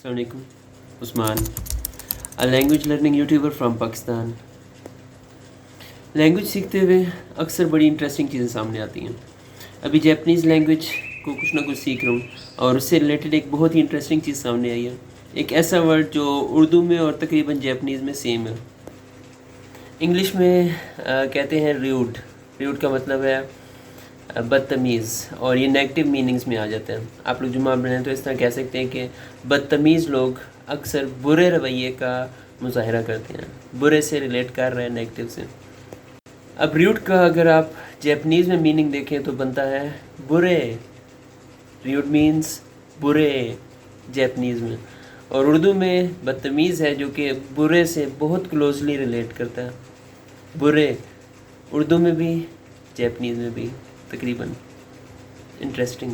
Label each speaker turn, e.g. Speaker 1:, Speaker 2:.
Speaker 1: अस्सलाम वालेकुम, Usman, a language learning YouTuber from Pakistan. Language सीखते हुए अक्सर बड़ी इंटरेस्टिंग चीज़ें सामने आती हैं। अभी जैपनीज़ लैंग्वेज को कुछ ना कुछ सीख रहा हूँ और उससे रिलेटेड एक बहुत ही इंटरेस्टिंग चीज़ सामने आई है। एक ऐसा वर्ड जो उर्दू में और तकरीबन जैपनीज़ में सेम है। इंग्लिश में कहते हैं र्यूड। र्यूड का मतलब है बदतमीज़, और ये नेगेटिव मीनिंग्स में आ जाता है। आप लोग जुम्मा बनाएं तो इस तरह कह सकते हैं कि बदतमीज़ लोग अक्सर बुरे रवैये का मुज़ाहरा करते हैं, बुरे से रिलेट कर रहे हैं नेगेटिव से। अब र्यूड का अगर आप जैपनीज़ में मीनिंग देखें तो बनता है बुरे। र्यूड मीन्स बुरे जैपनीज़ में, और उर्दू में बदतमीज़ है जो कि बुरे से बहुत क्लोजली रिलेट करता है। बुरे उर्दू में भी जैपनीज़ में भी तकरीबन। इंटरेस्टिंग।